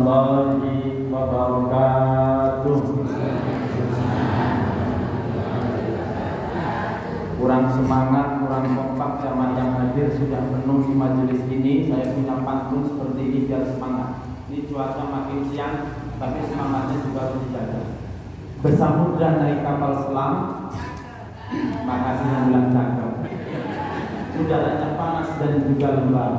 warahmatullahi wabarakatuh. Kurang semangat, kurang kompak jamaah yang hadir, sudah penuh di majelis ini. Saya punya pantun seperti ini biar semangat. Ini cuaca makin siang, tapi semangatnya juga harus dijaga. Bersamudra naik kapal selam, makasih yang bilang cakep. Udaranya panas dan juga lembab.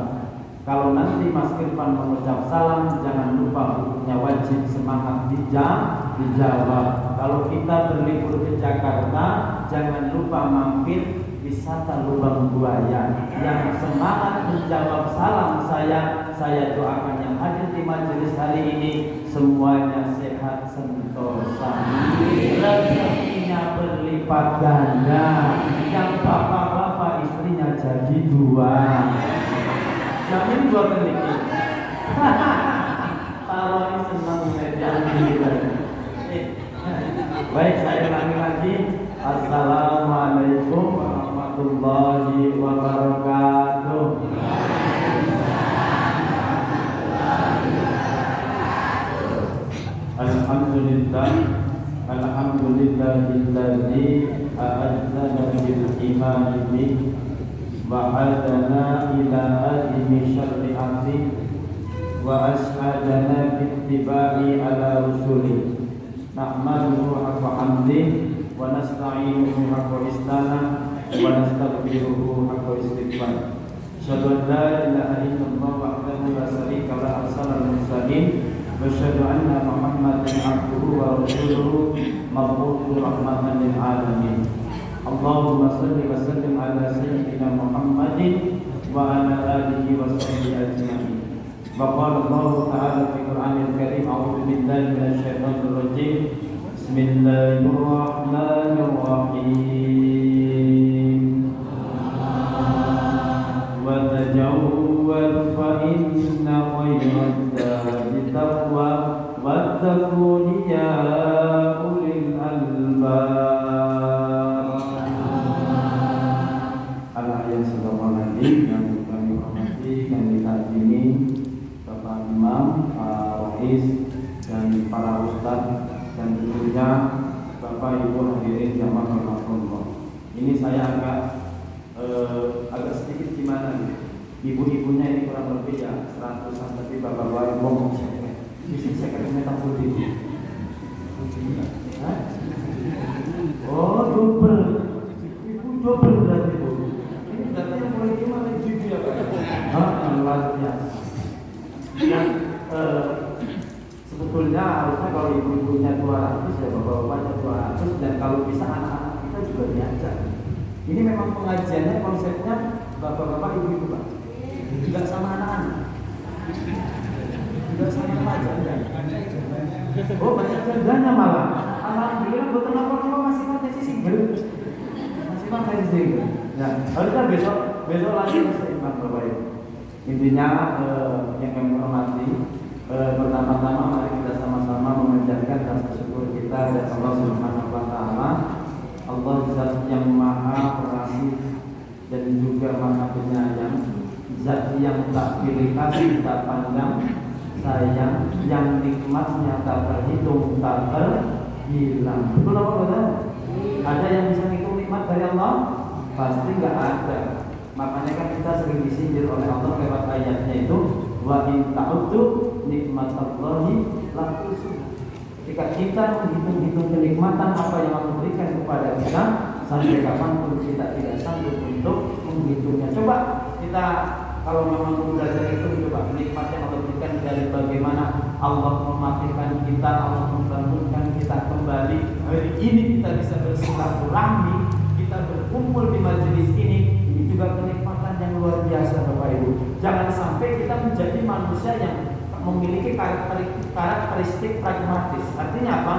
Kalau nanti Mas Irfan mengucap salam, jangan lupa hukumnya wajib semangat dijawab. Kalau kita berlibur ke Jakarta, jangan lupa mampir wisata Lubang Buaya. Yang semangat menjawab salam saya doakan yang hadir di majelis hari ini semuanya sehat sentosa, rezekinya berlipat ganda, yang bapak-bapak istrinya jadi dua. Jamin dua kali. Tahu ini senang baik, saya ulangi lagi. Assalamualaikum warahmatullahi wabarakatuh. Alhamdulillah, alhamdulillahilladzi a'azzana bil imani bihi wa'adana ila azmi syari'ati wa ashadana bittiba'i ala rusuli nahmaduhu haqqa hamdih wa nasta'inuhu haqqa istanah wa nastaghfiruhu haqqa istighfar. Asyhadu an la ilaha illallah wahdahu la syarika lahu arsalal mursalin wa asyhadu anna Muhammadan abduhu wa rasuluhu mab'utsu rahmatan lil alamin. Allahumma salli wa sallim ala sayyidina Muhammadin wa ala alihi wa sahbihi ajma'in. Wa qala Allah ta'ala fi Qur'anil Karim, a'udzu billahi minasy syaithanir rajim. Bismillahirrahmanirrahim. Wa tajawwal fa inna khayran zadi taqwa wattaquni ya ulil albab. Yang kami hormati, kami takdimi Bapak Imam, Pak Rais, dan para ustadz, dan tentunya Bapak Ibu hadirin jamaah rahmatullah. Ini saya agak sedikit gimana nih? Ibu-ibunya ini kurang lebih ya 100-an, tapi bapak-bapak ngomong saya metal full ibu. Oh, double. Ibu double berarti bu. Yang mulai gimana ibu ya Pak? Luar biasa. Yang sebetulnya harusnya kalau ibu-ibunya 200 ya bapak-bapaknya 200, dan kalau bisa anak-anak kita juga diajak. Ini memang pengajiannya konsepnya bapak-bapak ibu-ibu Pak. Tidak sama anak-anak. Tidak sama remaja. Oh banyak jandanya malah. Alhamdulillah betul apa masih pakai single. Masih pakai single. Ya, harusnya besok lagi seimbang Bapak Ibu. Intinya yang kami hormati, pertama-tama mari kita sama-sama memanjatkan rasa syukur kita kepada Allah Subhanahu wa taala. Allah Zat yang Maha Pengasih dan juga Maha Penyayang, Zat yang tak pilih kasih, tak pandang sayang, yang nikmatnya tak terhitung, tak terhilang. Betul apa betul? Ada yang bisa menghitung nikmat dari Allah? Pasti nggak ada. Makanya kan kita sering disindir oleh Allah lewat ayatnya itu, wa in ta'uddu nikmatallahi la tuhsuha. Jika kita menghitung-hitung kenikmatan apa yang Allah berikan kepada kita, sampai kapanpun kita tidak sanggup untuk menghitungnya. Coba kita kalau memang belajar itu, coba nikmat yang Allah berikan dari bagaimana Allah mematikan kita, Allah membangunkan kita kembali. Hari ini kita bisa bersilaturahmi, kita berkumpul di majelis ini juga kenikmatan yang luar biasa Bapak Ibu. Jangan sampai kita menjadi manusia yang memiliki karakteristik pragmatis. Artinya apa?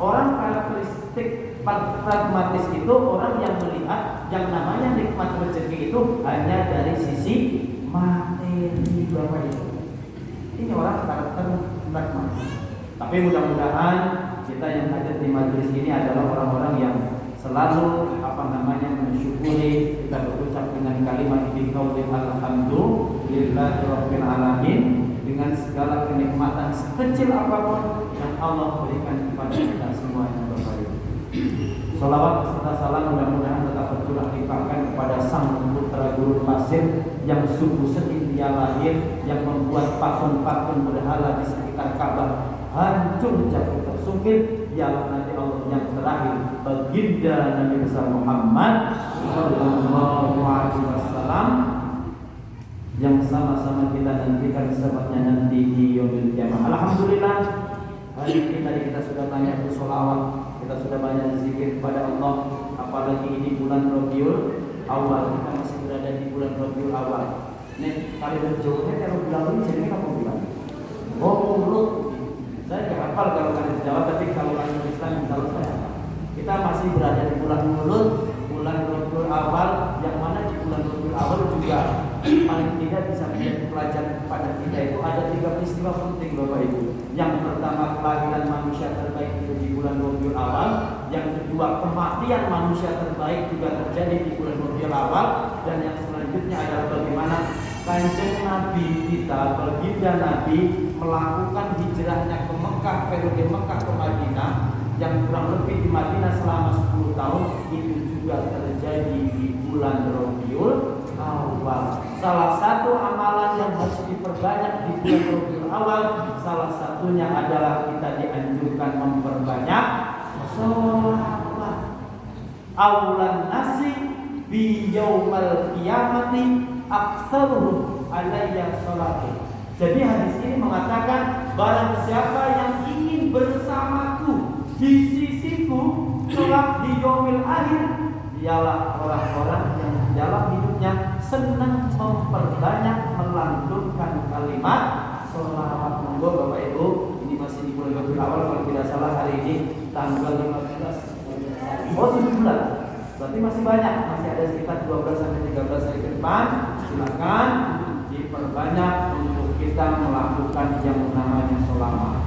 Orang karakteristik pragmatis itu orang yang melihat yang namanya nikmat rezeki itu hanya dari sisi materi Bapak Ibu. Ini orang karakter pragmatis. Tapi mudah-mudahan kita yang hadir di majelis ini adalah orang-orang yang selalu mensyukuri, kita berucap dengan kalimat biqauli alhamdulillahirabbil alamin, dengan segala kenikmatan sekecil apapun yang Allah berikan kepada kita semuanya, Bapak Ibu. Salawat serta salam mudah-mudahan tetap tercurah limpahkan kepada sang putra gurun pasir yang sungguh sedih dia lahir, yang membuat patung-patung berhala di sekitar Ka'bah hancur jatuh tersungkil. Dialah Nabi Allah yang terakhir, baginda Nabi besar Muhammad sallallahu alaihi wasallam, yang sama-sama kita nantikan sebabnya nanti di yaumil kiamah. Alhamdulillah, hari ini tadi kita sudah banyak bersolawat, kita sudah banyak zikir kepada Allah. Apalagi ini bulan Rabiul Awal, kita masih berada di bulan Rabiul Awal. Nih, kali berjauhnya kalau bilang ini jadi apa bilang? Oh, mulut. Saya nggak hafal kalau kalian Jawa, tapi kalau kalian Islam tahu saya. Kita masih berada di bulan Mulut, bulan Rabiul Awal, yang mana di bulan Rabiul Awal juga paling tidak bisa menjadi pelajaran kepada kita. Itu ada 3 peristiwa penting, Bapak Ibu. Yang pertama, kelahiran manusia terbaik itu di bulan Rabiul Awal. Yang kedua, kematian manusia terbaik juga terjadi di bulan Rabiul Awal. Dan yang selanjutnya adalah bagaimana Kanjeng Nabi kita, baginda Nabi, melakukan hijrahnya ke Mekah, periode Mekah ke Madinah, yang kurang lebih di Madinah selama 10 tahun, itu juga terjadi di bulan Rabiul Awal. Salah satu amalan yang harus diperbanyak di bulan Rabiul Awal, salah satunya adalah kita dianjurkan memperbanyak sholawat. Aulan nasi bi yaumal qiyamati aktsaruhum alayya sholatu. Jadi hadis ini mengatakan, barang siapa yang ingin bersamaku di sisiku kelak di yaumil akhir, dialah orang-orang yang dalam hidupnya senang memperbanyak melantunkan kalimat sholawat. Monggo Bapak Ibu, ini masih di bulan Rabiul Awal, kalau tidak salah hari ini tanggal 15. Oh, 17. Berarti masih banyak, masih ada sekitar 12 sampai 13 hari ke depan. Silakan diperbanyak untuk kita melakukan yang namanya sholawat.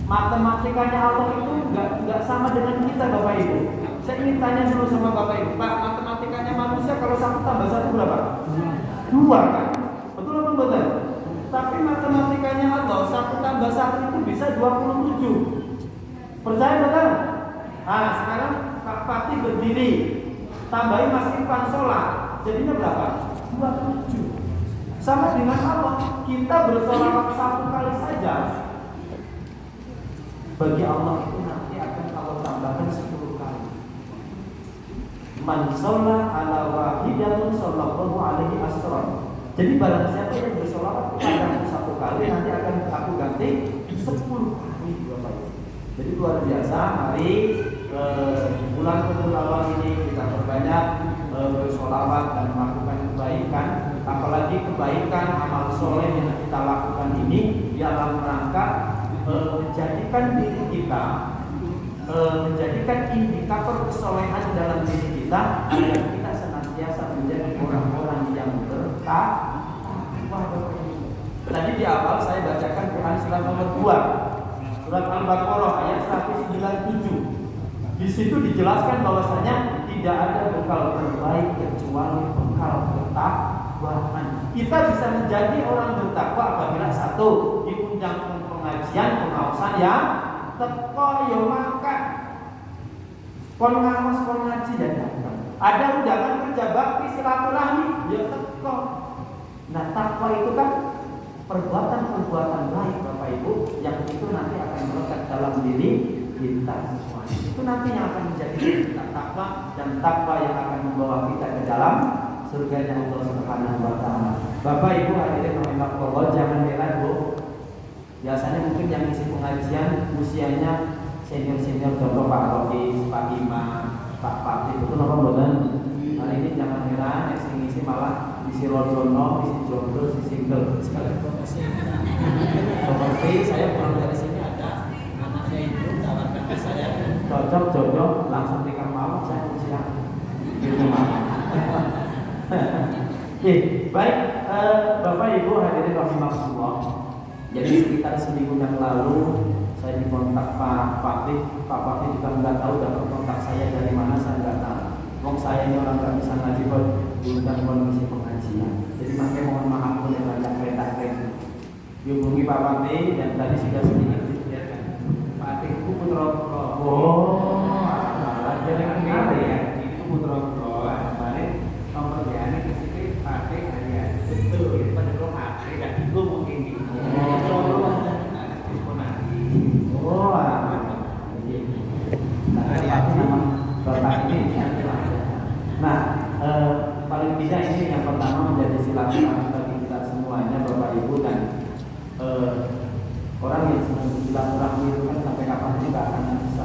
Matematikanya Allah itu nggak sama dengan kita, Bapak Ibu. Saya ingin tanya dulu sama Bapak Ibu, Pak, matematikanya manusia kalau 1 tambah 1 berapa? 2 kan? Betul apa betul? Tapi matematikanya Allah 1 tambah 1 itu bisa 27. Percaya betul? Nah, sekarang Pak Fatih berdiri, tambahin Mas Irfan sholat, jadinya berapa? 27. Sama dengan Allah, kita bersolawat 1 kali saja, bagi Allah itu nanti akan Allah tambahkan 10 kali. Man sholla ala wahidatun sallallahu alaihi asron. Jadi barang siapa yang bersolawat kepada 1 kali, nanti akan aku ganti 10 kali, Bapak. Jadi luar biasa. Mari bulan Rabiul Awal ini kita perbanyak bersolawat dan melakukan kebaikan. Apalagi kebaikan amal soleh yang kita lakukan ini dalam rangka menjadikan diri kita, menjadikan indikator kesolehan dalam diri kita, agar kita senantiasa menjadi orang-orang yang bertakwa. Tadi di awal saya bacakan Quran surat nomor 2, surat Al-Baqarah ayat 197. Di situ dijelaskan bahwasanya tidak ada bekal terbaik kecuali bekal ketakwaan. Kita bisa menjadi orang bertakwa apabila 1, diundang pengajian, pengawasan yang teko yo makan, kon ngawas, kon ngaji dan datang. Ada undangan kerja bakti silaturahmi, ya teko. Nah, takwa itu kan perbuatan-perbuatan baik, Bapak Ibu, yang itu nanti akan melekat dalam diri kita semua. Itu nantinya akan menjadi kita takwa, dan takwa yang akan membawa kita ke dalam surganya Allah Subhanahu wa taala. Bapak Ibu hadirin rahimakumullah, jangan heran Bu. Biasanya mungkin yang isi pengajian usianya senior-senior, contoh Pak Rohis, Pak Imam, Pak Fatih, itu apa boten? Hari ini jangan heran, yang ngisi malah isi rodono, isi jomblo, isi single. Sekalian promosi. Seperti saya pulang dari sini ada anaknya itu tawarkan ke saya, cocok jodoh langsung nikah malam, saya siap. Gitu baik, Bapak Ibu hadirin rahimakumullah. Jadi sekitar seminggu yang lalu saya dikontak Pak Fatih. Pak Fatih juga nggak tahu dapat kontak saya dari mana, saya nggak tahu. Wong saya ini orang nggak bisa ngaji kok, bukan kondisi pengajian. Jadi makanya mohon maaf boleh banyak kereta kereta. dihubungi Pak Pati dan tadi sudah sedikit disediakan. Pak Ati itu putra kula. Oh, jadi kenal ya. Itu putra kula. Kemarin nomor WA-nya ke sini Pak Ati hanya betul. Itu pada Pak Ati dan itu mungkin gitu. Oh, Bapak ini nah, paling tidak ini yang pertama menjadi silaturahmi bagi kita semuanya Bapak Ibu dan orang yang sedang silaturahmi itu kan sampai kapan juga akan bisa.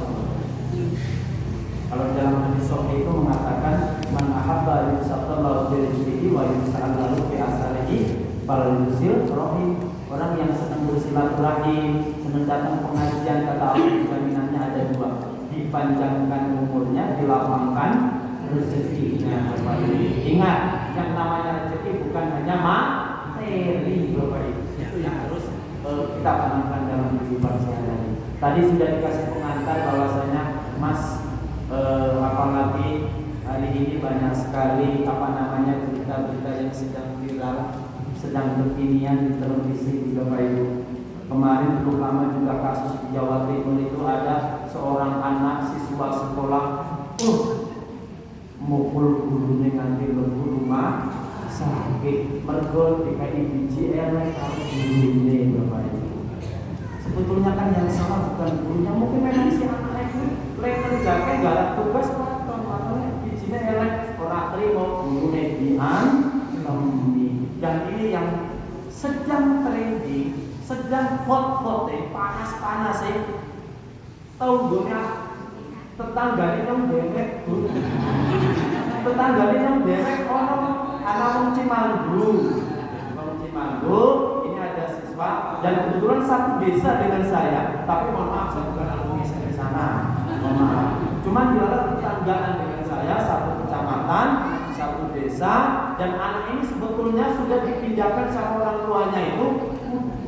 Kalau dalam hadis sahih itu mengatakan man ahabba yusallallahu bi rizqihi wa yusallallahu bi asalihi fal yusil rahim. Orang yang sedang bersilaturahim, sedang datang pengajian, kata Allah jaminannya ada dua, dipanjangkan umurnya, dilapangkan rezekinya. Ingat, yang namanya rezeki bukan hanya materi, Bapak Ibu. Itu yang harus kita tanamkan dalam kehidupan sehari-hari. Tadi sudah dikasih pengantar bahwasanya Mas apalagi hari ini banyak sekali berita-berita yang sedang viral, sedang kekinian di televisi di Bapak Ibu. Kemarin belum lama juga kasus di Jawa Timur itu ada seorang anak siswa sekolah mukul gurunya nganti lembu rumah sakit mergo dikai biji elek karo gurunya Bapak Ibu. Sebetulnya kan yang salah bukan gurunya, mungkin memang si anak itu lek kerjake galak tugas waton makanya bijinya elek ora trimo gurune dian dan ini yang sedang trending, sedang hot-hot panas-panas tanggonya tetanggane nang dewek ono anak wong Cimanggu ini ada siswa dan kebetulan satu desa dengan saya, tapi mohon maaf saya bukan alumni SMP sana, mohon maaf. Cuman dilakukan tetanggaan dengan saya, satu kecamatan, satu desa, dan anak ini sebetulnya sudah dipindahkan sama orang tuanya itu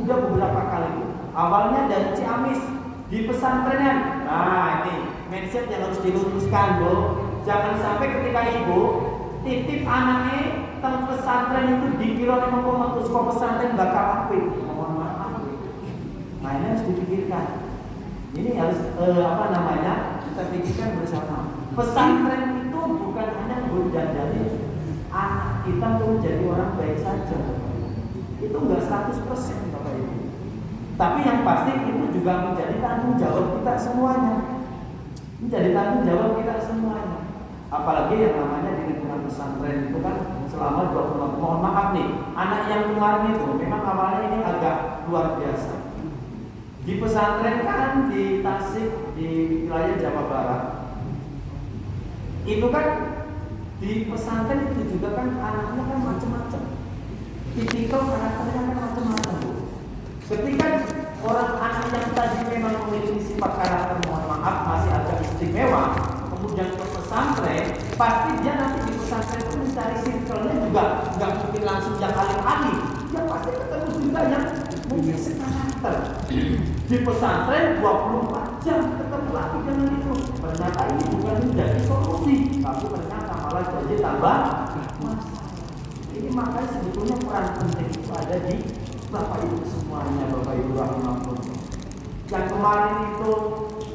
sudah beberapa kali. Awalnya dari Ciamis di pesantren. Nah ini mindset yang harus diluruskan, Bu. Jangan sampai ketika ibu titip anaknya teng pesantren itu dikira mau terus ke pesantren bakal apik. Mohon maaf. Nah ini harus dipikirkan. Ini harus kita pikirkan bersama. Pesantren itu bukan hanya menjadi anak kita untuk menjadi orang baik saja. Itu enggak 100% Bapak Ibu. Tapi yang pasti itu juga menjadi tanggung jawab kita semuanya. Apalagi yang namanya di lingkungan pesantren itu kan selama 20 mohon maaf nih, anak yang kemarin itu memang awalnya ini agak luar biasa. Di pesantren kan di Tasik di wilayah Jawa Barat. Itu kan di pesantren itu juga kan anaknya kan macam-macam. Tipikal karakternya kan macam-macam. Ketika orang anak yang tadi memang memiliki sifat karakter mohon maaf masih agak istimewa, kemudian ke pesantren, pasti dia nanti di pesantren itu mencari circle-nya juga nggak mungkin langsung yang alim-alim. Dia pasti ketemu juga yang mungkin sekarakter. Di pesantren 24 jam ketemu lagi dengan itu. Ternyata ini bukan menjadi solusi, tapi ternyata malah jadi tambah masalah. Ini makanya sebetulnya peran penting itu ada di Bapak Ibu semuanya, Bapak Ibu rahimahullah. Yang kemarin itu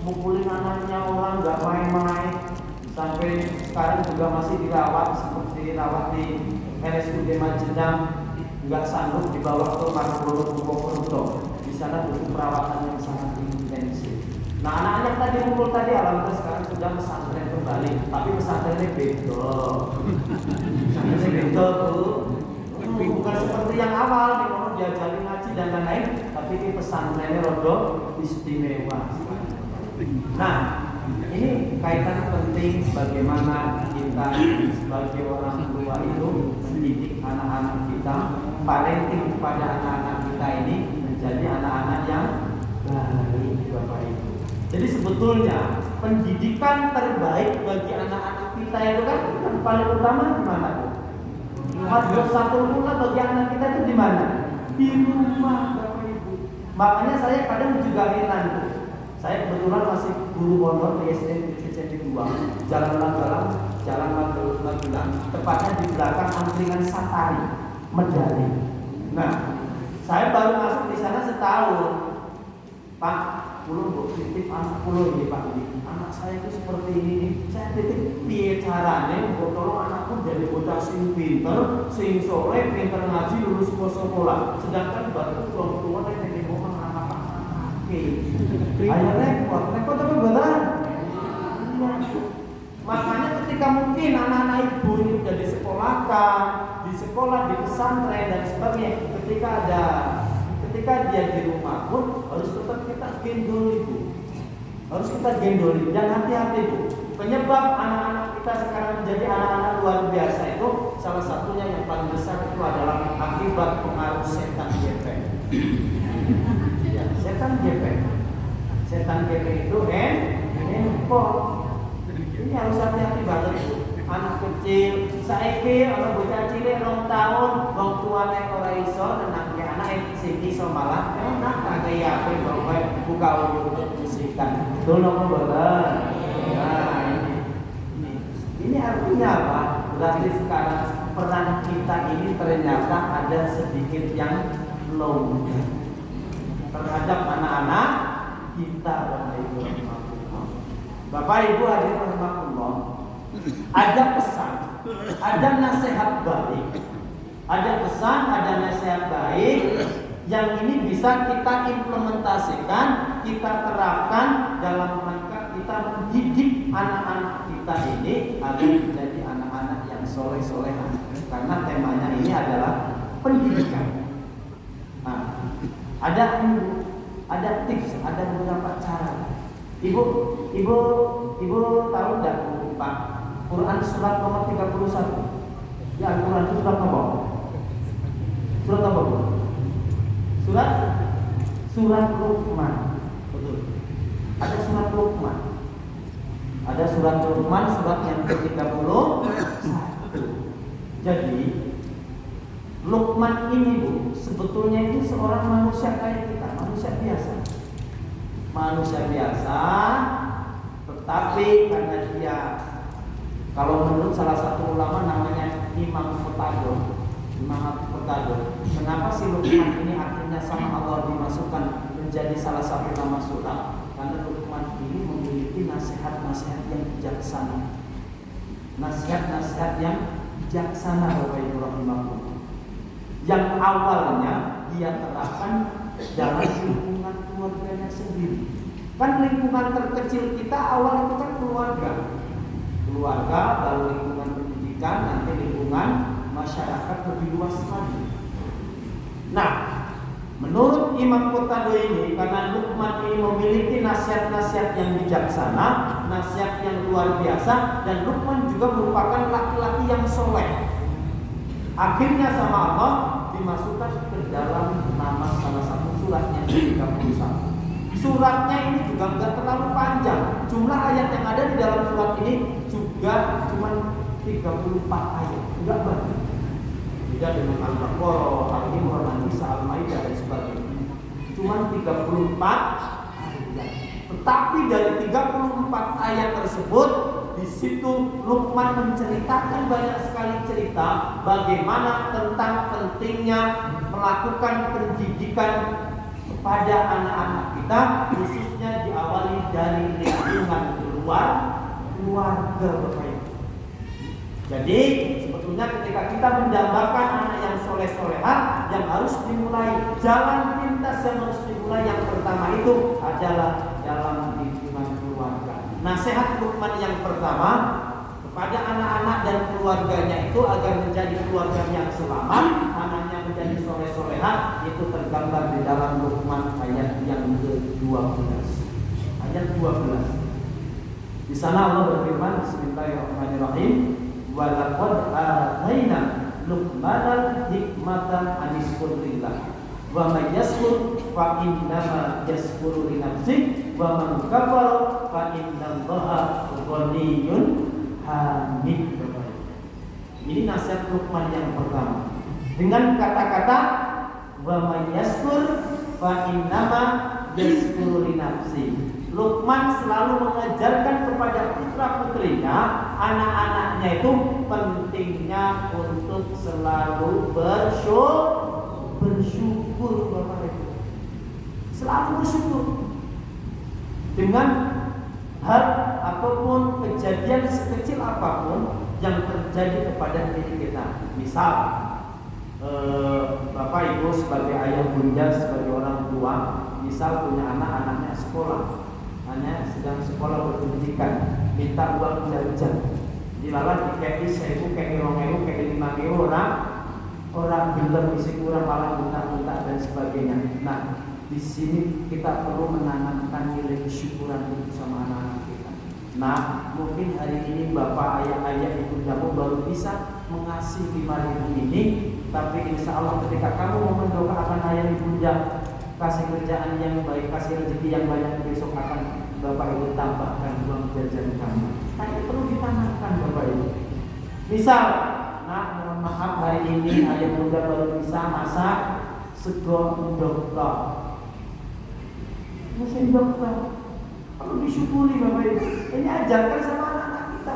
mukulin anaknya orang nggak main-main, sampai sekarang juga masih dirawat seperti dirawat di RSUD Majenang, nggak sanggup dibawa ke Manokwari Purwokerto. Di sana butuh perawatan yang sangat intensif. Nah anak-anak tadi mukul tadi alhamdulillah sekarang sudah pesantren kembali, tapi pesantrennya beda. Pesantrennya beda tuh. Bukan seperti yang awal di mana diajari ngaji dan lain-lain, tapi ini pesantrennya rodo istimewa. Nah, ini kaitan penting bagaimana kita sebagai orang tua itu mendidik anak-anak kita, parenting kepada anak-anak kita ini menjadi anak-anak yang baik, Bapak Ibu. Jadi sebetulnya pendidikan terbaik bagi anak-anak kita itu kan yang paling utama di mana? Satu mula bagi anak kita itu di mana? Di rumah, Bapak Ibu. Makanya saya kadang juga heran. Saya kebetulan masih guru pondok di SD Kecil 2, Jalan Magelang, tepatnya di belakang angkringan Satari, Medali. Nah, Saya baru masuk di sana setahun. Pak, kulo mbok titip anak kulo nggih Pak. Anak saya itu seperti ini. Saya titip piye carane mbok tolong anakku jadi bocah sing pinter, sing soleh, pinter ngaji, lulus sekolah. Sedangkan baru wong tua nek ning omah anak-anak. Ayo repot apa beneran? Makanya ketika mungkin anak-anak ibu ini sudah disekolahkan, di sekolah, di pesantren dan sebagainya, ketika dia di rumah pun harus tetap kita gendol ibu, harus kita gendoli dan hati-hati ibu. Penyebab anak-anak kita sekarang menjadi anak-anak luar biasa itu salah satunya yang paling besar itu adalah akibat pengaruh setan gepeng. Ya, setan gepeng. Setan gepeng itu handphone. Ini harus hati-hati banget Bu. Anak kecil, saiki ana bocah cilik 2 tahun, wong tuane ora iso nenangke anak sing iso malah enak kaya ape kok buka untuk musikan. Betul apa mboten? Nah, ini artinya apa? Berarti sekarang peran kita ini ternyata ada sedikit yang low terhadap anak-anak kita dan ibu. Bapak Ibu hadirin rahimakumullah, ada pesan, ada nasihat baik, ada pesan, ada nasihat baik yang ini bisa kita implementasikan, kita terapkan dalam rangka kita mendidik anak-anak kita ini agar menjadi anak-anak yang soleh-solehan. Karena temanya ini adalah pendidikan. Nah, ada tips, ada beberapa cara. Ibu tahu enggak Pak? Quran surat nomor 31. Ya, Al-Quran itu surat nomor. Surat apa? Surat Luqman. Betul. Ada surat Luqman. Ada surat Luqman, surat yang ke-31. Jadi Luqman ini Bu, sebetulnya itu seorang manusia kayak kita, manusia biasa. Manusia biasa, tetapi karena dia, kalau menurut salah satu ulama namanya Imam Qutadah. Kenapa si Luqman ini akhirnya sama Allah dimasukkan menjadi salah satu nama surat? Karena Luqman ini memiliki nasihat-nasihat yang bijaksana. Nasihat-nasihat yang bijaksana Bapak Ibu rahimahullah. Yang awalnya dia terapkan dalam lingkungan keluarganya sendiri. Kan lingkungan terkecil kita awal itu kan keluarga, baru lingkungan pendidikan, nanti lingkungan masyarakat lebih luas lagi. Nah, menurut Imam Qutadah ini, karena Luqman ini memiliki nasihat-nasihat yang bijaksana, nasihat yang luar biasa, dan Luqman juga merupakan laki-laki yang soleh. Akhirnya sama Allah dimasukkan ke dalam nama salah satu suratnya 31. Suratnya ini juga enggak terlalu panjang. Jumlah ayat yang ada di dalam surat ini juga cuma 34 ayat, enggak banyak. Beda dengan Al-Baqarah, Al-Imran, An-Nisa, Al-Maidah dan sebagainya. Cuma 34 ayat. Tetapi dari 34 ayat tersebut, di situ Luqman menceritakan banyak sekali cerita bagaimana tentang pentingnya melakukan pendidikan kepada anak-anak kita, khususnya diawali dari lingkungan keluarga Bapak. Jadi sebetulnya ketika kita mendambakan anak yang soleh-soleha, yang harus dimulai jalan pintas yang harus dimulai yang pertama itu adalah dalam lingkungan keluarga. Nasihat Luqman yang pertama kepada anak-anak dan keluarganya itu agar menjadi keluarga yang selamat, anaknya menjadi soleh-soleha, itu tergambar di dalam Luqman ayat yang ke-12. Ayat 12. Di sana Allah berfirman, Bismillahirrahmanirrahim. Wa laqad ataina Luqmanal hikmata anishkur lillah wa may yashkur fa innama yashkuru li nafsihi wa man kafara fa innallaha ghaniyyun hamid. Ini nasihat Luqman yang pertama. Dengan kata-kata wa may yashkur fa innama yashkuru li nafsihi. Luqman selalu mengajarkan kepada putra-putrinya, anak-anaknya itu pentingnya untuk selalu bersyukur Selalu bersyukur dengan hal ataupun kejadian sekecil apapun yang terjadi kepada diri kita. Misal Bapak Ibu sebagai ayah bunda, sebagai orang tua, misal punya anaknya sekolah, anaknya sedang sekolah berpendidikan, minta uang jajan, dilalah dikei 1.000, kei 2.000, kei 5.000, orang belum isi kurang malah minta dan sebagainya. Nah, di sini kita perlu menanamkan nilai kesyukuran itu sama anak-anak kita. Nah, mungkin hari ini bapak, ayah, ibu kamu baru bisa mengasihi 5.000 ini, tapi insya Allah ketika kamu mau mendoakan ayah ibu kasih kerjaan yang baik, kasih rezeki yang banyak, besok akan bapak ibu tambahkan uang jajan kamu. Nah, itu perlu ditanamkan bapak ibu. Misal, nah mohon maaf hari ini ayah bunda baru bisa masak sego dokter. Mesin dokter perlu disyukuri bapak ibu. Ini ajarkan sama anak-anak kita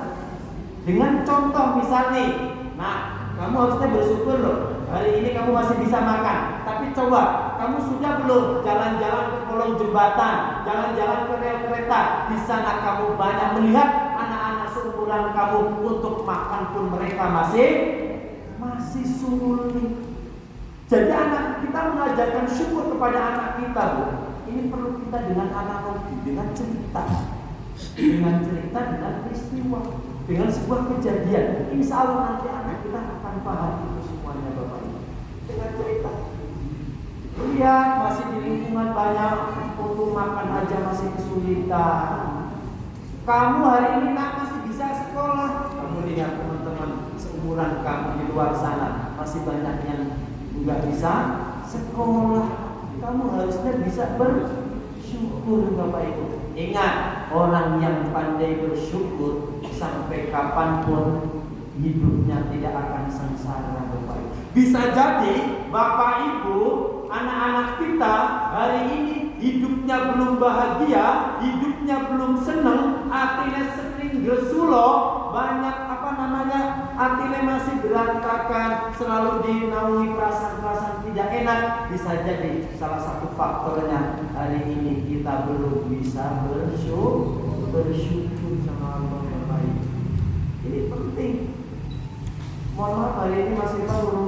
dengan contoh misal nih. Nah, kamu harusnya bersyukur loh, hari ini kamu masih bisa makan. Tapi coba, kamu sudah belum jalan-jalan ke kolong jembatan, jalan-jalan ke rel kereta? Di sana kamu banyak melihat anak-anak seumuran kamu, untuk makan pun mereka masih sulit. Jadi anak kita mengajarkan syukur kepada anak kita, Bu. Ini perlu kita dengan analogi, dengan cerita, dengan peristiwa, dengan sebuah kejadian. Insya Allah nanti anak kita akan paham itu semuanya bapak ibu. Dengan cerita. Lihat masih di lingkungan banyak, untuk makan aja masih kesulitan. Kamu hari ini masih bisa sekolah. Kamu lihat teman-teman seumuran kamu di luar sana masih banyak yang nggak bisa sekolah. Kamu harusnya bisa bersyukur bapak ibu. Ingat, orang yang pandai bersyukur sampai kapanpun hidupnya tidak akan sengsara bapak ibu. Bisa jadi bapak ibu, anak-anak kita hari ini hidupnya belum bahagia, hidupnya belum senang, artinya sering gesulo, banyak artinya masih berantakan, selalu dinaungi perasaan-perasaan tidak enak. Bisa jadi salah satu faktornya hari ini kita belum bisa bersyukur sama Allah bapak ibu. Ini penting. Mohon maaf hari ini masih belum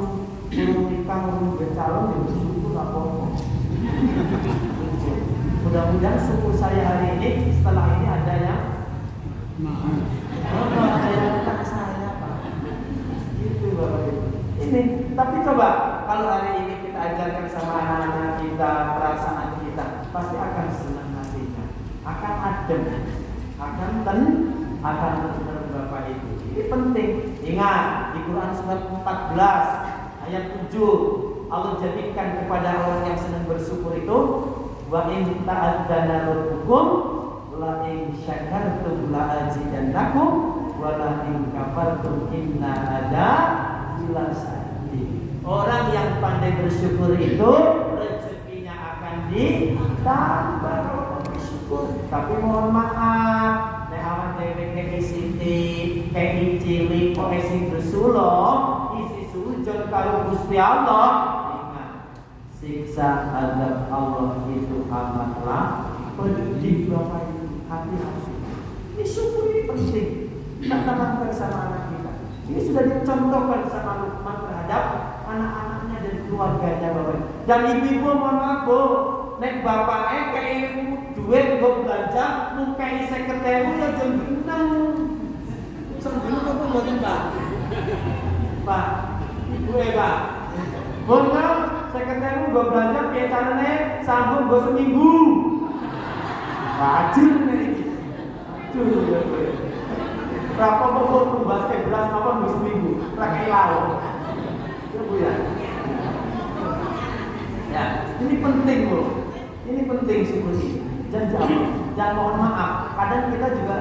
nikah, belum bercalon, bersyukur apa-apa. Mudah-mudahan syukur saya hari ini, setelah ini ada yang ada yang tak saya Pak. Itu bapak ibu. Ini, tapi coba kalau hari ini kita ajarkan sama anak-anak kita, perasaan kita, pasti akan senang hatinya, akan adem, akan benar bapak ibu. Ini penting. Ingat di Quran surat 14 ayat 7, Allah jadikan kepada orang yang senang bersyukur itu, wa in ta'adzana rabbukum la in syakartum la azidannakum wa la in kafartum inna ila sa'ati. Orang yang pandai bersyukur itu rezekinya akan ditambah kalau bersyukur. Tapi mohon maaf, nek awan dhewe kei cilik kok isi bersulo, isi sujud karo Gusti Allah. Siksa azab Allah itu amatlah pedih bapak ibu, hati-hati. Ini syukur ini penting. Kita tanamkan sama anak kita. Ini sudah dicontohkan sama Luqman terhadap anak-anaknya dan keluarganya bapak ibu. Dan ibu-ibu mohon maaf bu, nek bapaknya kayak duit gue belanja, mukai 50.000 ya jam benang. Sendiri apa buatin pak? Pak, ibu Pak. Benar, 50.000 gue belanja, biar caranya sambung gue seminggu. Rajin nih. Berapa pokok basket beras apa gue seminggu? Pakai lauk. Ya bu ya. Ya, ini penting bu. Ini penting syukur ini. Jangan mohon maaf. Kadang kita juga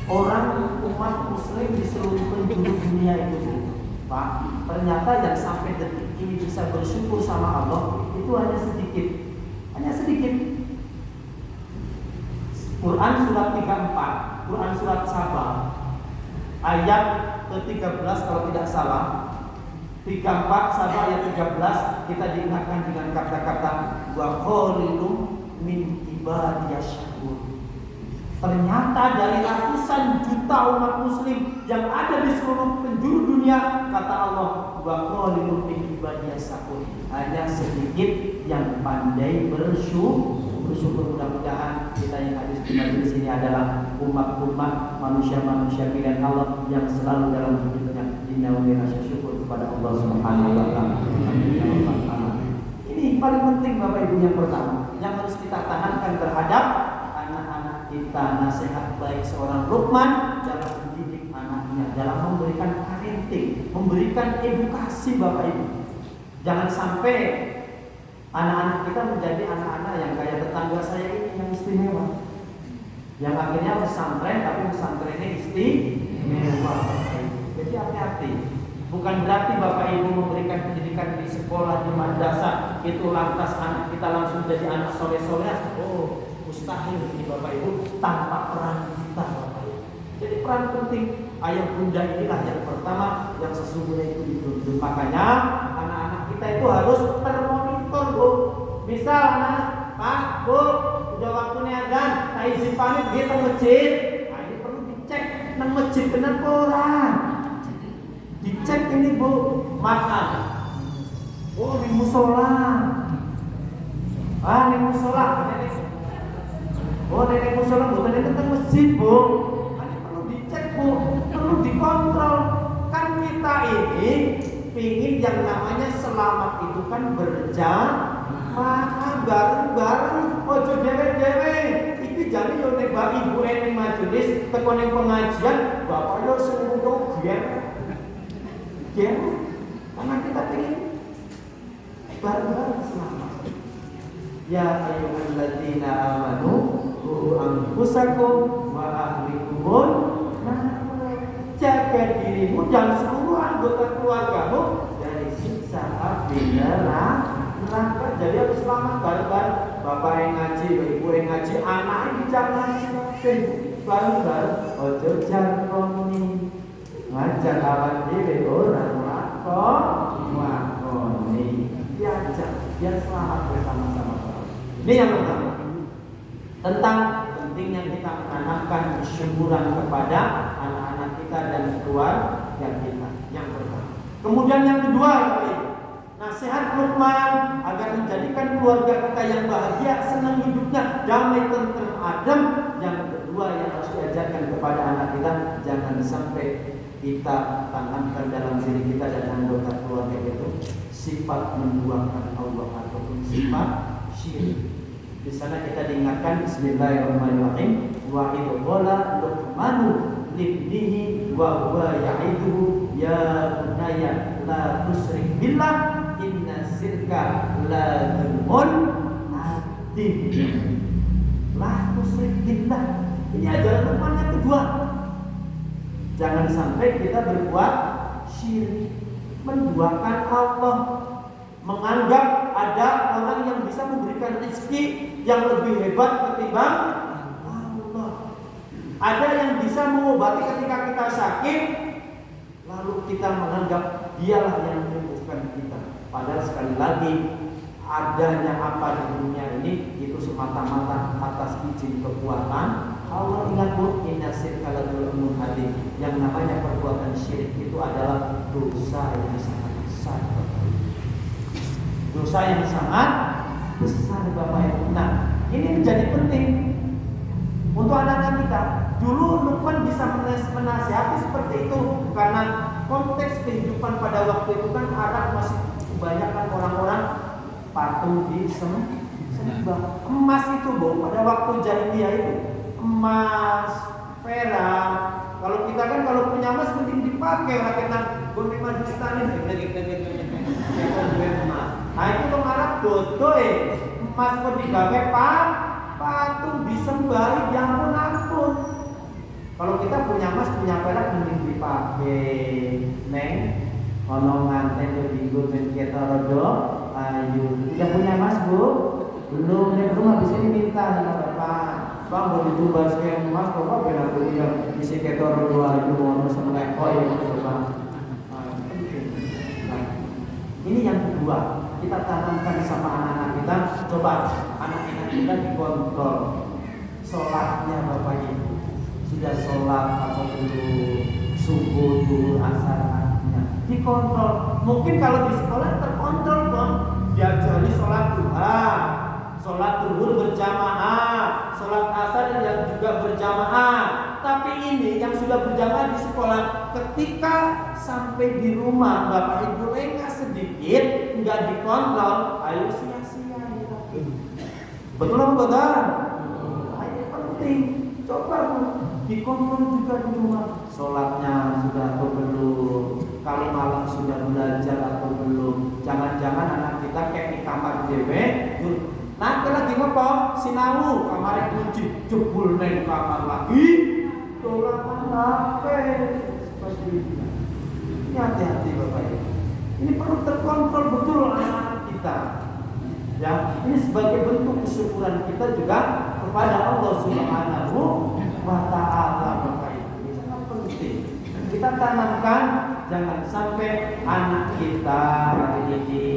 orang umat muslim di seluruh penjuru dunia itu, Pak, ternyata yang sampai detik ini bisa bersyukur sama Allah itu hanya sedikit. Quran surat 34, Quran surat Saba ayat ke-13 kalau tidak salah. 34 Sabah ayat 13 kita diingatkan dengan kata-kata wa qalilun min ibadiyasy syakur. Ternyata dari ratusan juta umat muslim yang ada di seluruh penjuru dunia, kata Allah, wa qalilun min ibadiyasy syakur. Hanya sedikit yang pandai bersyukur. Mudah-mudahan kita yang hadir di majelis ini adalah umat-umat manusia-manusia pilihan Allah yang selalu dalam hidupnya dinaungi rasa syukur kepada Allah Subhanahu wa taala. Ini paling penting Bapak Ibu yang pertama yang harus kita tanamkan terhadap anak-anak kita. Nasihat baik seorang Luqman dalam mendidik anaknya, dalam memberikan parenting, memberikan edukasi Bapak Ibu. Jangan sampai anak-anak kita menjadi anak-anak yang kayak tetangga saya ini yang istimewa, yang akhirnya pesantren tapi pesantrennya istimewa. Jadi hati-hati. Bukan berarti Bapak Ibu memberikan pendidikan di sekolah, di madrasah itu lantas anak kita langsung jadi anak soleh-soleh. Oh, mustahil ini Bapak Ibu tanpa peran kita Bapak Ibu. Jadi peran penting ayah bunda inilah yang pertama yang sesungguhnya itu dituntut. Makanya anak-anak kita itu harus termonitor Bu. Misal anak, Pak, Bu, udah waktunya adzan, nah izin pamit dia ke masjid. Nah ini perlu dicek nang masjid benar orang. Dicek ini Bu, makan. Oh di musola. Di musola. Oh nenek musola bukan nenek ke masjid Bu. Ini perlu dicek Bu, perlu dikontrol. Kan kita ini pingin yang namanya selamat itu kan berjamaah bareng-bareng. Ojo dewe-dewe. Iki jane yo nek Mbak Ibu ning majelis teko ning pengajian, bapak yo semono biar. Ya, karena kita pengen bareng-bareng selamat. Ya ayyuhalladzina amanu qu anfusakum wa ahlikum jaga dirimu dan seluruh anggota keluargamu dari siksa api neraka. Jadi harus selamat bareng-bareng. Bapak yang ngaji, ibu yang ngaji, anak yang jangan bareng-bareng. Ojo jarkoni ngajar awak diri orang lakoni diajak biar selamat bersama-sama. Ini yang pertama tentang pentingnya kita menanamkan kesyukuran kepada anak-anak kita dan keluarga kita. Yang pertama. Kemudian yang kedua, nasihat Luqman agar menjadikan keluarga kita yang bahagia, senang hidupnya, damai, tenteram, adem. Yang kedua yang harus diajarkan kepada anak kita, jangan sampai kita tanamkan dalam diri kita dan anggota keluarga itu sifat menduakan Allah ataupun sifat syirik. Di sana kita diingatkan Bismillahirrahmanirrahim wa idh qala Luqmanu libnihi wa huwa ya'iduhu ya bunayya la tusyrik billah inna syirka la dzulmun adzim. La tusyrik billah. Ini ajaran Luqman yang kedua. Jangan sampai kita berbuat syirik, menduakan Allah, menganggap ada orang yang bisa memberikan rezeki yang lebih hebat ketimbang Allah. Ada yang bisa mengobati ketika kita sakit, lalu kita menganggap dialah yang menyembuhkan kita. Padahal sekali lagi adanya apa di dunia ini itu semata-mata atas izin kekuatan Allah. Ingat Bu, inna syirka la dzulmun adzim. Yang namanya perbuatan syirik itu adalah dosa yang sangat besar. Dosa yang sangat besar Bapak Ibu. Nah, ini menjadi penting untuk anak-anak kita. Dulu Luqman bisa menasihati seperti itu karena konteks kehidupan pada waktu itu kan Arab masih kebanyakan orang-orang patung di sembah. Emas itu Bu, pada waktu jahiliyah itu emas, perak. Kalau kita kan kalau punya emas mending dipakai rakyat gue memang distanin nah itu orang Arab bodoh emas kok digawe patung disembahi diampun-ampun. Kalau kita punya emas punya perak mending dipakai neng ono nganten yo dinggo ben kita rodo ayo. Udah punya emas Bu? Belum, yang belum habis ini minta sama Bapak. Bang mau ditubas kayak emas, Bapak benar punya isi ketor 2 ribu mau semlek koi Bapak. Ini yang kedua, kita tanamkan sama anak-anak kita. Coba anak-anak kita dikontrol sholatnya Bapak Ibu. Sudah sholat atau belum, subuh, duhur, asarnya dikontrol. Mungkin kalau di sekolah terkontrol dong, diajari sholat duha, sholat duhur berjamaah, sholat asar yang juga berjamaah. Tapi ini yang sudah berjamaah di sekolah, ketika sampai di rumah Bapak Ibu lengah sedikit, nggak dikontrol, ayo sia-sia ya. Betul apa betul? Ini penting. Coba dikontrol juga di rumah. Sholatnya sudah atau belum? Kalau malam sudah belajar atau belum? Jangan-jangan anak kita kayak di kamar dewe, nanti lagi ngepong, sinau, kamar kunci, jebul neng kamar lagi, dolapan HP, seperti itu. Ini hati-hati Bapak Ibu. Ini perlu terkontrol betul anak-anak kita. Ya, ini sebagai bentuk kesyukuran kita juga kepada Allah Subhanahu wa Ta'ala Bapak Ibu. Ini sangat penting. Kita tanamkan jangan sampai anak kita hari ini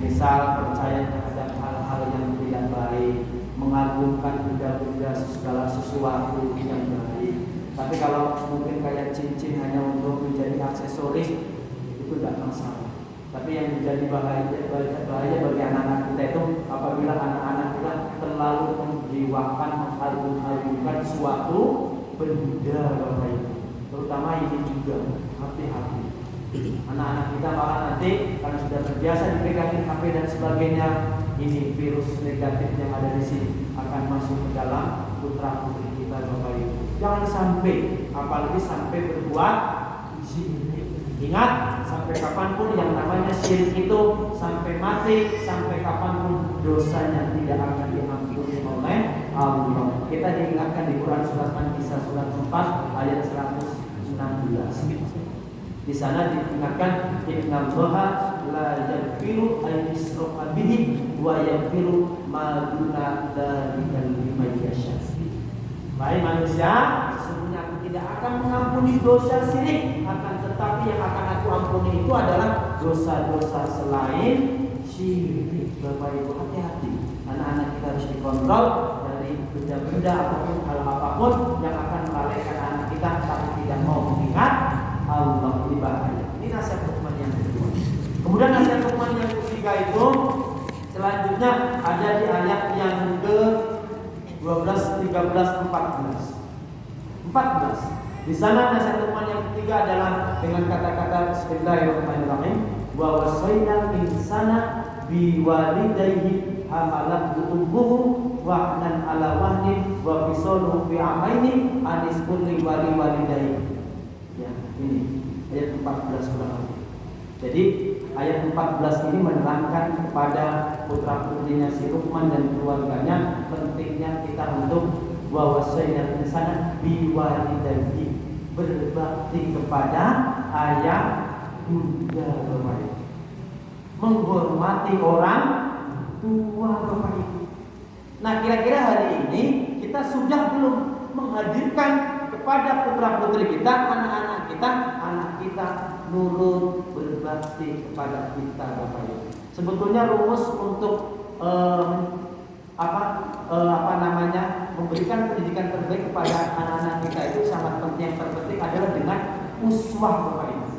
misal percaya terhadap hal-hal yang tidak baik, mengagungkan benda-benda segala sesuatu yang baik. Tapi kalau mungkin kayak cincin hanya untuk menjadi aksesoris, itu tidak masalah. Tapi yang menjadi bahaya bagi anak-anak kita itu apabila anak-anak kita terlalu menjiwakan, mengharumkan suatu benda Bapak Ibu. Terutama ini juga hati-hati. Anak-anak kita malah nanti karena sudah terbiasa dipegangin HP dan sebagainya, ini virus negatif yang ada di sini akan masuk ke dalam putra putri kita Bapak Ibu. Jangan sampai, apalagi sampai berbuat syirik. Ingat, sampai kapanpun yang namanya syirik itu sampai mati, sampai kapanpun dosanya tidak akan diampuni oleh Allah. Kita diingatkan di Quran surat An-Nisa surat 4 ayat 116. Di sana diingatkan innallaha la yaghfiru an yushraka bihi wa yaghfiru ma duna dzalika liman yasha. Baik manusia, sesungguhnya aku tidak akan mengampuni dosa syirik, akan tetapi yang akan aku ampuni itu adalah dosa-dosa selain syirik. Bapak Ibu hati-hati, anak-anak kita harus dikontrol dari benda-benda ataupun hal apapun yang akan melalaikan anak kita tapi tidak mau mengingat Allah. Ini bahaya. Ini nasihat Luqman yang kedua. Kemudian nasihat Luqman yang ketiga itu selanjutnya ada di ayat yang ke 12, 13, 14. Di sana nasihat Luqman yang ketiga adalah dengan kata-kata Bismillahirrahmanirrahim. Wa wasaina insana biwalidayhi hamalathu ummuhu wahnan ala wahnin wa fisaluhu fi amaini anisqul li walidayhi. Ya, ini ayat 14 kurang lebih. Jadi ayat 14 ini menerangkan kepada putra putrinya si Luqman dan keluarganya pentingnya kita untuk wawasaina insana biwalidayhi, berbakti kepada ayah bunda Bapak Ibu, menghormati orang tua Bapak Ibu. Nah kira-kira hari ini kita sudah belum menghadirkan kepada putra putri kita, anak kita nurut berbakti kepada kita Bapak Ibu. Sebetulnya rumus untuk memberikan pendidikan terbaik kepada anak-anak kita itu sangat penting. Yang terpenting adalah dengan uswah Bapak Ibu.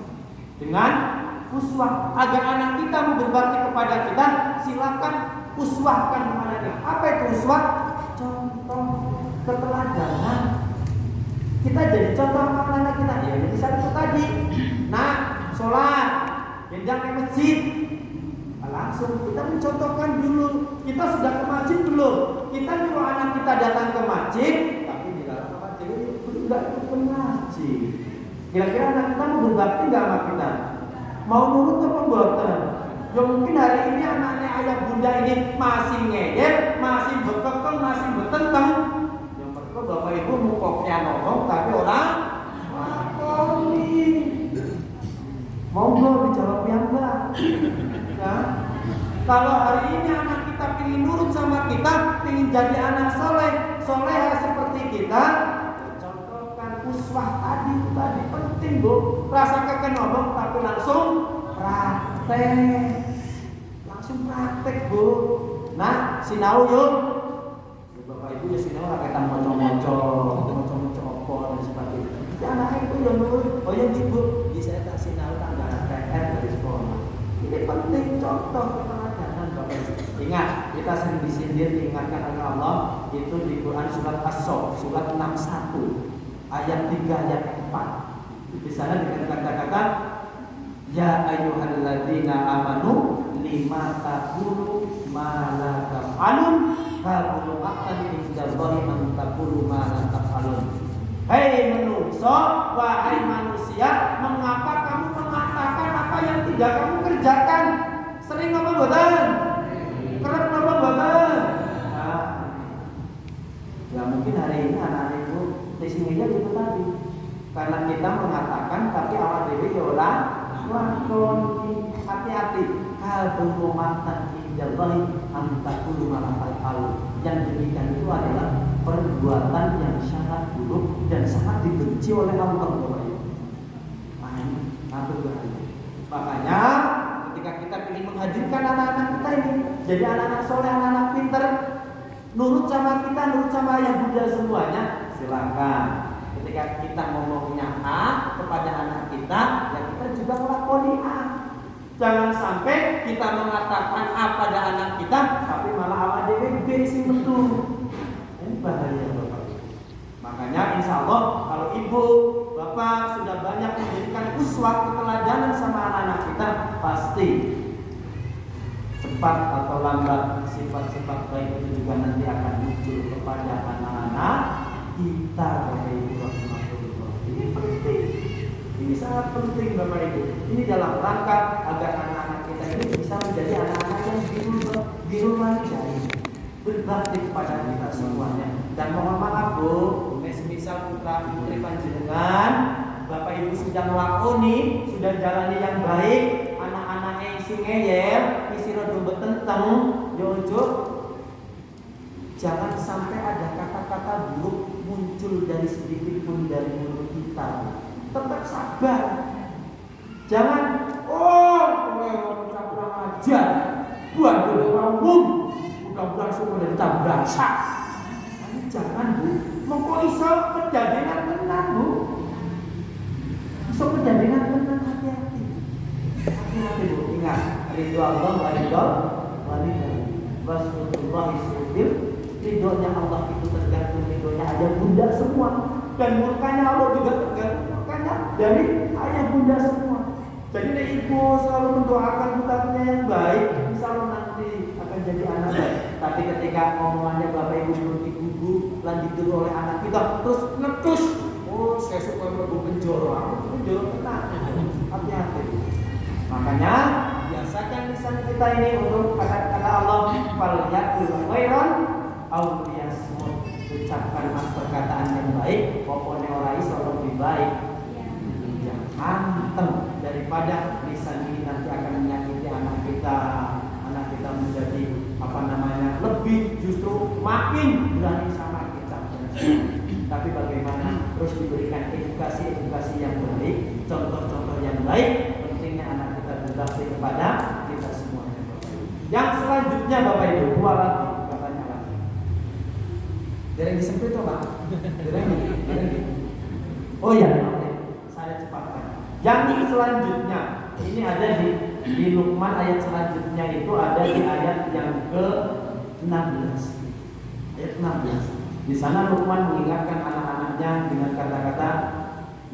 Dengan uswah, agar anak kita mau berbakti kepada kita, silakan uswahkan kepada dia. Apa itu uswah? Contoh keteladanan. Kita jadi contoh sama anak kita. Ya jadi satu tadi. Nah, sholat, jenjang ke masjid. Langsung kita mencontohkan dulu. Kita sudah ke masjid belum? Kita nyuruh anak kita datang ke masjid, tapi di dalam masjid itu enggak ikut ke masjid. Kira-kira anak kita mau berbakti enggak sama kita? Mau nurut atau boten? Ya mungkin hari ini anaknya ayah bunda ini masih ngeyel, masih bekekeng, masih betenteng. Yang mereka Bapak Ibu mukoknya ngomong tapi orang lakoni. Monggo dijawab yang enggak. Ya. Kalau hari ini anak kita ingin nurut sama kita, ingin jadi anak soleha seperti kita, contohkan uswah tadi penting Bu. Rasa keken ngomong tapi langsung praktek. Langsung praktek, Bu. Nah, sinau yuk. Bapak Ibu ya sinau ra ketan moco-moco apa dan sebagainya. Si anak itu yang nurut, oh ya Ibu, bisa tak sinau tanggal PR dari sekolah. Ini penting contoh keteladanan Bapak Ibu. Ingat, kita sering disindir diingatkan oleh Allah itu di Quran surat As-Saff, surat 61 ayat 3 ayat 4. Di sana dengan kata-kata ya ayyuhalladzina amanu lima taqulu ma la taf'alun kabulu aqtadi indallahi an taqulu ma la taf'alun. Hei manusia, wahai manusia, mengapa kamu mengatakan apa yang tidak kamu kerjakan? Sering apa boten? Kerap apa boten? Nah, ya mungkin hari ini anak-anak itu testingnya itu tadi. Karena kita mengatakan tapi awal dewi yola lakon, hati-hati. Kabulu matan indallahi an taqulu ma la taf'alun. Yang demikian itu adalah perbuatan yang sangat buruk dan sangat dibenci oleh Allah Bapak Ibu. Makanya ketika kita ingin menghadirkan anak-anak kita ini jadi anak-anak soleh, anak-anak pintar, nurut sama kita, nurut sama ayah bunda semuanya, silakan. Ketika kita ngomongnya A kepada anak kita, ya kita juga melakoni A. Jangan sampai kita mengatakan A pada anak kita, tapi malah awak dewe B sing metu. Ini bahaya Bapak. Makanya insya Allah kalau ibu, bapak sudah banyak memberikan uswah keteladanan sama anak-anak kita, pasti cepat atau lambat sifat-sifat baik itu juga nanti akan muncul kepada anak-anak kita. Bapak Ibu, ini penting. Ini sangat penting Bapak Ibu. Ini dalam rangka agar anak-anak kita ini bisa menjadi anak-anak yang biru jari, berbakti kepada kita semuanya. Dan mohon maaf Bu, misal putra putri panjenengan, Bapak Ibu sudah melakoni, sudah jalani yang baik, anak-anaknya isi ngeyel, isi rodo betenteng, yojo, jangan sampai ada kata-kata buruk muncul dari sedikit pun dari mulut kita. Tetap sabar. Jangan kurang ajar, buat orang umum, bukan semua dari tabrasak. Jangan Bu, mengko iso pedadengan tenan Bu. Iso pedadengan tenan, hati-hati. Hati-hati Bu, ingat ridho Allah wa ridho walidah. Wasulullahi subil. Ridhonya Allah itu tergantung ridhonya ayah bunda semua. Dan murkanya Allah juga tergantung murkanya dari ayah bunda semua. Jadi ibu selalu mendoakan putranya yang baik, insya Allah nanti akan jadi anak baik. Tapi ketika omongannya Bapak Ibu seperti ibu lanjut dulu oleh anak kita, terus netus, oh saya suka ibu penjoro, aku penjoro tenang, hati-hati. Makanya biasakan lisan kita ini untuk kata-kata Allah, falyakul khairan aw liyasmut. Ucapkan perkataan yang baik, pokoknya orang iso lebih baik. Yang anteng daripada lisan ini nanti akan menyakiti anak kita menjadi lebih justru makin berani sama kita. Tapi bagaimana terus diberikan edukasi yang baik, contoh-contoh yang baik, pentingnya anak kita berbakti kepada kita semuanya. Yang selanjutnya Bapak Ibu, dua lagi katanya lagi. Dereng disempit toh Pak? Dereng. Oh ya, oke. Saya cepatkan. Yang selanjutnya ini ada di Luqman ayat selanjutnya itu ada di ayat yang ke-16. Ayat 16. Di sana Luqman mengingatkan anak-anaknya dengan kata-kata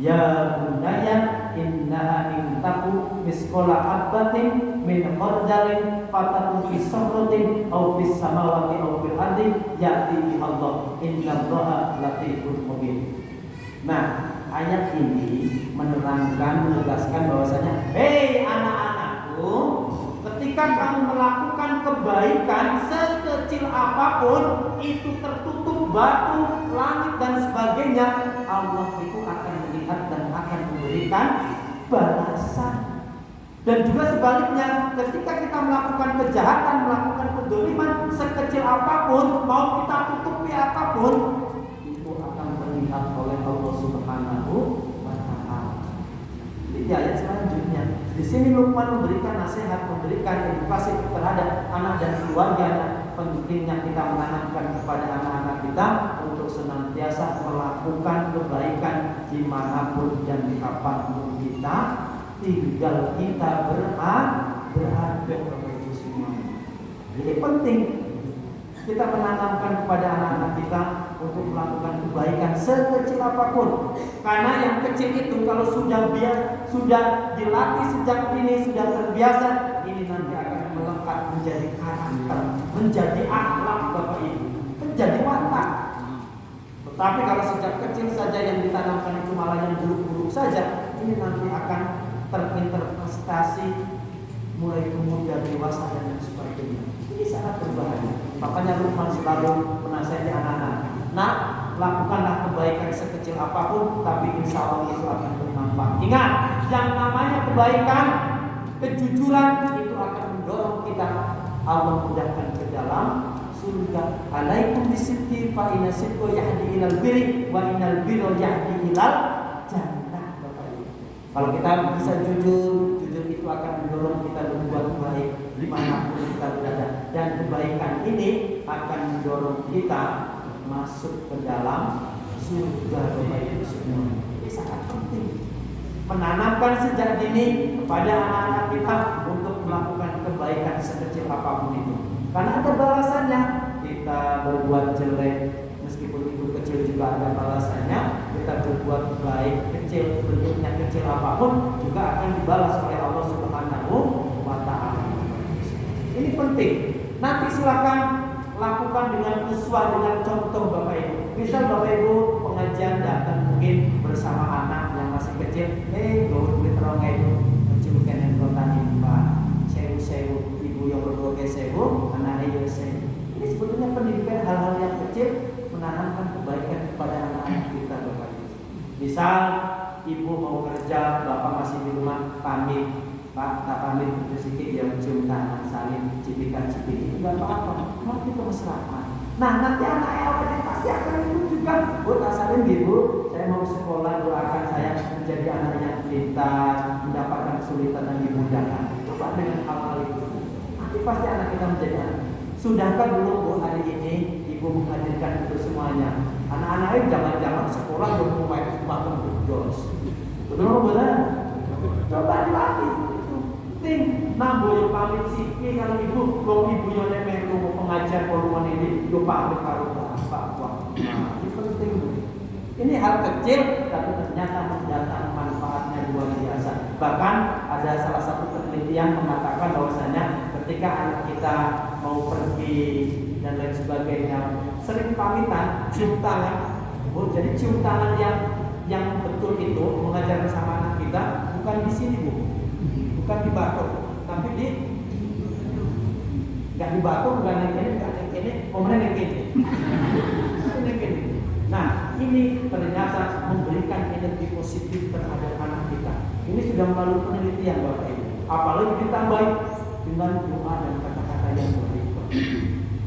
ya bunayya innaha in taku misqala habatin min khardalin fatakun fi sakhratin aw fis samawati aw fil ardi ya'ti biha Allah innallaha latifun mubin. Nah, ayat ini menerangkan, menegaskan bahwasanya hei anak-anakku, ketika kamu melakukan kebaikan sekecil apapun itu tertutup batu, langit dan sebagainya, Allah itu akan melihat dan akan memberikan balasan. Dan juga sebaliknya, ketika kita melakukan kejahatan, melakukan kedoliman sekecil apapun, mau kita tutupi apapun, itu akan terlihat oleh Allah Subhanahu wa Ta'ala. Di ayat selanjutnya, Di sini Luqman memberikan nasihat, memberikan edukasi terhadap anak dan keluarga. Pentingnya kita menanamkan kepada anak-anak kita untuk senantiasa melakukan kebaikan dimanapun dan kapanpun kita tinggal kita berada Bapak Ibu semua. Jadi penting kita menanamkan kepada anak-anak kita untuk melakukan kebaikan sekecil apapun. Karena yang kecil itu kalau sudah dilatih sejak ini, sudah terbiasa, ini nanti akan melekat menjadi karakter, menjadi akhlak Bapak Ibu, menjadi watak. Tetapi kalau sejak kecil saja yang ditanamkan itu malah yang buruk-buruk saja, ini nanti akan terinterpretasi mulai kemudian dewasa dan sebagainya. Ini sangat berbahaya. Makanya Luqman selalu menasihati anak-anak. Nah, lakukanlah kebaikan sekecil apapun, tapi insya Allah itu akan bermanfaat. Ingat, yang namanya kebaikan, kejujuran itu akan mendorong kita Allah mudahkan ke dalam surga. Alaikum bisidqi fa inna sidqa yahdi ilal birri wa innal birra yahdi ilal jannah. Kalau kita bisa jujur itu akan mendorong kita berbuat baik dimanapun kita berada, dan kebaikan ini akan mendorong kita masuk ke dalam surga Bapak Ibu semua. Ini sangat penting menanamkan sejak dini kepada anak-anak kita untuk melakukan kebaikan sekecil apapun itu. Karena ada balasannya. Kita berbuat jelek, meskipun itu kecil juga ada balasannya. Kita berbuat baik kecil, bentuknya kecil apapun juga akan dibalas oleh Allah Subhanahu wa Ta'ala. Ini penting. Nanti silakan lakukan dengan uswah, dengan contoh Bapak Ibu. Misal Bapak Ibu pengajian datang mungkin bersama anak yang masih kecil, gaul duit rong itu menciumkan yang bertani Pak, sewu ibu yang berdoa sewu, anaknya sewu. Ini sebetulnya pendidikan hal-hal yang kecil menanamkan kebaikan kepada anak-anak kita Bapak Ibu. Misal ibu mau kerja, bapak masih di rumah, pamit. Pak, tak pamit sedikit ya, cium tangan, saling cipikan-cipiki, enggak apa-apa, nanti kemesraan. Nah, nanti anak awalnya pasti akan ikut juga. Bu, tak saling ibu, saya mau sekolah, doakan saya menjadi anak yang pintar, mendapatkan kesulitan dan dimudahkan. Coba dengan hal-hal itu, nanti pasti anak kita menjadi anak. Sudahkah dulu Bu hari ini ibu menghadirkan itu semuanya? Anak-anak ini jangan-jangan sekolah belum makan dos. Betul-betul? Coba dilatih. Ting, nah boyo pamit sih, kalau ibu yang nemelu pengajar poluan ini, yo pamit karo bapak. Nah, ini penting. Ini hal kecil, tapi ternyata mendatangkan manfaatnya luar biasa. Bahkan ada salah satu penelitian mengatakan bahwasanya ketika anak kita mau pergi dan lain sebagainya, sering pamitan, cium tangan. Oh, jadi cium tangan yang betul itu mengajar bersama anak kita bukan di sini Bu. Bukan di batuk, tapi nggak di batuk, bukan yang ini, kemudian yang ini. Nah, ini ternyata memberikan energi positif terhadap anak kita. Ini sudah melalui penelitian Bapak Ibu. Apalagi ditambah dengan doa dan kata-kata yang berikut.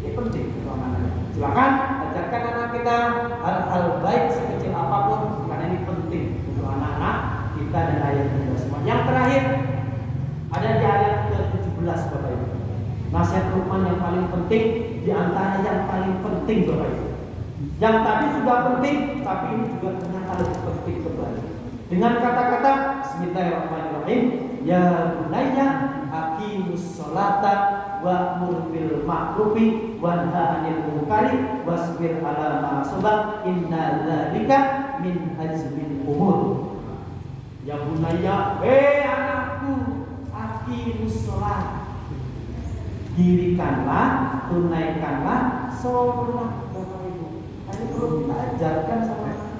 Ini penting untuk anak-anak. Silakan ajarkan anak kita hal-hal baik sekecil apapun, karena ini penting untuk anak-anak kita dan ayah kita semua. Yang terakhir, ada di ayat ke-17 Bapak Ibu. Nasihat Luqman yang paling penting, di antara yang paling penting Bapak Ibu. Yang tadi sudah penting, tapi ini juga ternyata lebih penting kembali. Dengan kata-kata Bismillahirrahmanirrahim, ya bunayya aqimus sholata wa'mur bil ma'rufi wanha 'anil munkari wasbir 'ala ma asabak inna dzalika min azmil umur. Ya bunayya, anakku, aqimus sholat, dirikanlah, tunaikanlah sholat Bapak Ibu. Ini perlu kita ajarkan sama anak.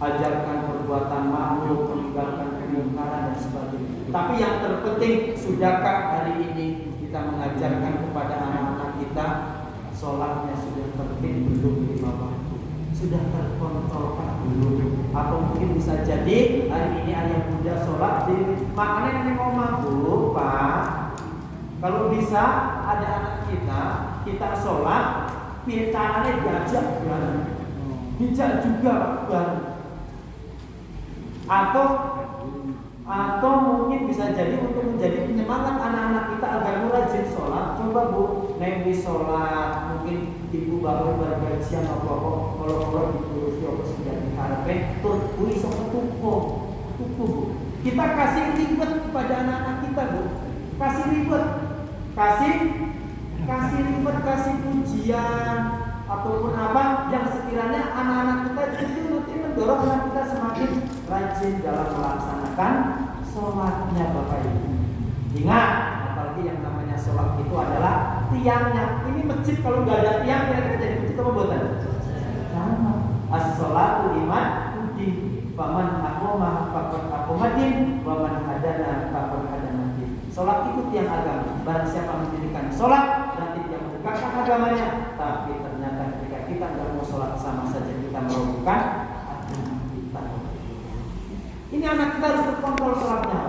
Ajarkan perbuatan ma'ruf, meninggalkan kemungkaran dan sebagainya. Tapi yang terpenting, sudahkah hari ini kita mengajarkan kepada anak-anak kita sholatnya sudah tertib belum 5 waktu? Sudah terkontrolkan belum? Atau mungkin bisa jadi hari ini ayah muda sholat di makanya ini ngomong Bu Pak, kalau bisa ada anak kita sholat, caranya diajak bareng, bijak juga bareng, atau Atau mungkin bisa jadi untuk menjadi penyemangat anak-anak kita agar rajin sholat. Coba Bu, nevi sholat, mungkin ibu baru bergajian apa kalau diurusi apa sudah diharapkan tur Bu iso ketuku Bu. Kita kasih ribet kepada anak-anak kita Bu, kasih ribet, kasih ribet, kasih pujian ataupun apa yang sekiranya anak-anak kita itu nanti mendorong anak kita semakin rajin dalam melaksanakan sholatnya Bapak Ibu. Ingat, apalagi yang namanya sholat itu adalah tiangnya. Ini masjid kalau nggak ada tiang kira-kira jadi masjid apa buatan? Sama. As-sholatu liman udi, faman aqoma faqad aqomatin, waman hadana faqad hadanatin. Sholat itu tiang agama. Barang siapa mendirikan sholat, nanti dia menegakkan agamanya. Tapi ternyata ketika kita nggak mau sholat, sama saja kita merugikan agama kita. Ini anak kita harus terkontrol sholatnya.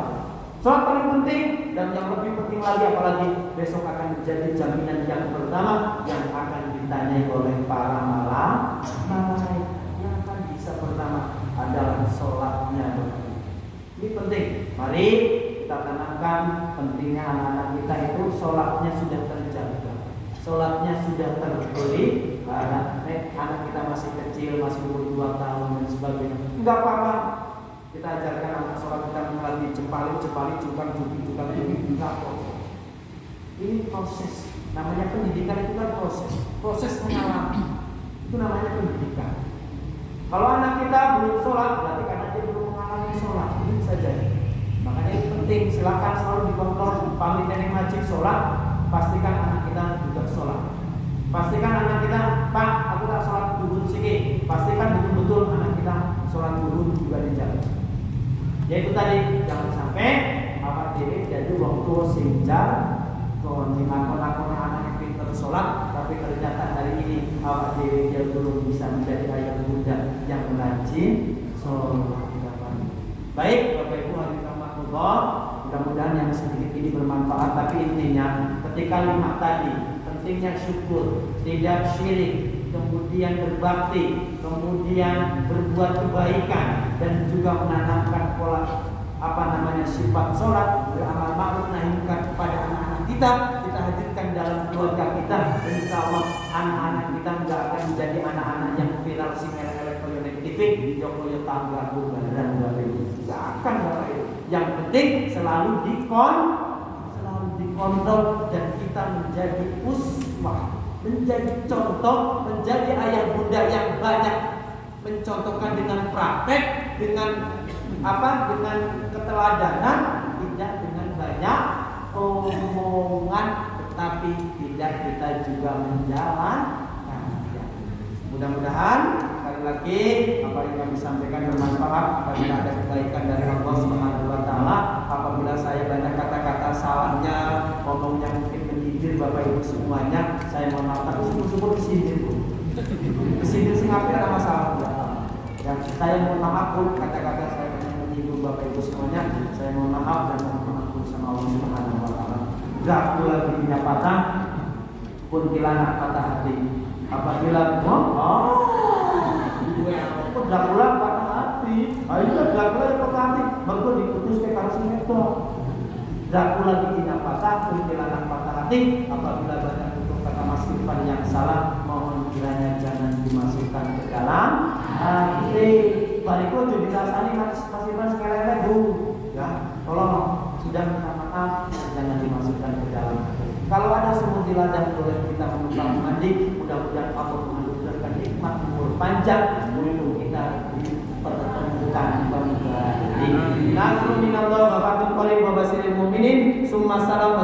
Sholat paling penting, dan yang lebih penting lagi apalagi besok akan menjadi jaminan yang pertama yang akan ditanyai oleh para malaikat. Yang akan bisa pertama adalah sholatnya. Ini penting. Mari kita tanamkan pentingnya anak-anak kita itu sholatnya sudah terjaga, sholatnya sudah terbeli. Anak kita masih kecil, masih umur 2 tahun dan sebagainya, enggak apa-apa. Kita ajarkan anak sholat kita melatih cempali, cukang cubi, enggak apa-apa. Ini proses. Namanya pendidikan itu kan proses mengalami. Itu namanya pendidikan. Kalau anak kita belum sholat, berarti karena dia belum mengalami sholat. Ini bisa jadi. Makanya ini penting. Silakan selalu dikontrol. Pamit nenek majik sholat, pastikan anak kita juga sholat. Pastikan anak kita, Pak, aku tak sholat duhur sini. Pastikan betul-betul anak kita sholat duhur juga dijaga. Yaitu tadi jangan sampai apa diri jadi waktu sinjar kon akon anak yang pintar sholat, tapi ternyata hari ini awak diri dia belum bisa menjadi ayah muda yang rajin sholat. Baik Bapak Ibu hadirin rahmatullah, mudah-mudahan yang sedikit ini bermanfaat. Tapi intinya ketika 5 tadi, pentingnya syukur, tidak syirik, kemudian berbakti, kemudian berbuat kebaikan, dan juga menanamkan pola sifat sholat, beramal ma'ruf nahi munkar kepada anak-anak kita hadirkan dalam keluarga kita. Insya Allah anak-anak kita tidak akan menjadi anak-anak yang viral sing elek-elek koyo ning TV, video koyo tangga dan sebagainya. Tidak akan Bapak Ibu. Yang penting selalu dikontrol dan kita menjadi uswah, menjadi contoh, menjadi ayah bunda yang banyak mencontohkan dengan praktek, dengan keteladanan, tidak dengan banyak omongan, tetapi tidak kita juga menjalankan. Mudah-mudahan sekali lagi apa yang kami sampaikan bermanfaat. Apabila ada kebaikan dari Allah Subhanahu wa taala, apabila saya banyak kata-kata salahnya, ngomongnya mungkin menyindir Bapak Ibu semuanya, saya mohon maaf. Tapi syukur-syukur disindir Bu. Disindir Singapura ada masalah enggak? Ya, saya mohon maaf pun kata-kata saya menyinggung Bapak Ibu semuanya. Saya mohon maaf dan mohon ampun sama Allah Subhanahu wa taala. Dracula giginya patah, kuntilanak patah hati. Apabila Dracula patah hati, ayo Dracula patah hati, baru diputus ke karo sing wedok. Dracula giginya patah, kuntilanak patah hati. Apabila banyak tutur kata Mas Irfan yang salah, mohon kiranya jangan dimasukkan ke dalam hati. Bariku jadi rasanya Mas Irfan sekali-kali dulu, ya. Tolong sudah minta maaf, jangan dimasukkan ke dalam hati. Kalau ada semut di ladang boleh kita menumpang mandi. Mudah-mudahan Allah menganugerahkan nikmat umur panjang untuk kita dipertemukan kembali. Nasrul minallah wa fathul qarib wa basiril mu'minin. Summa salam.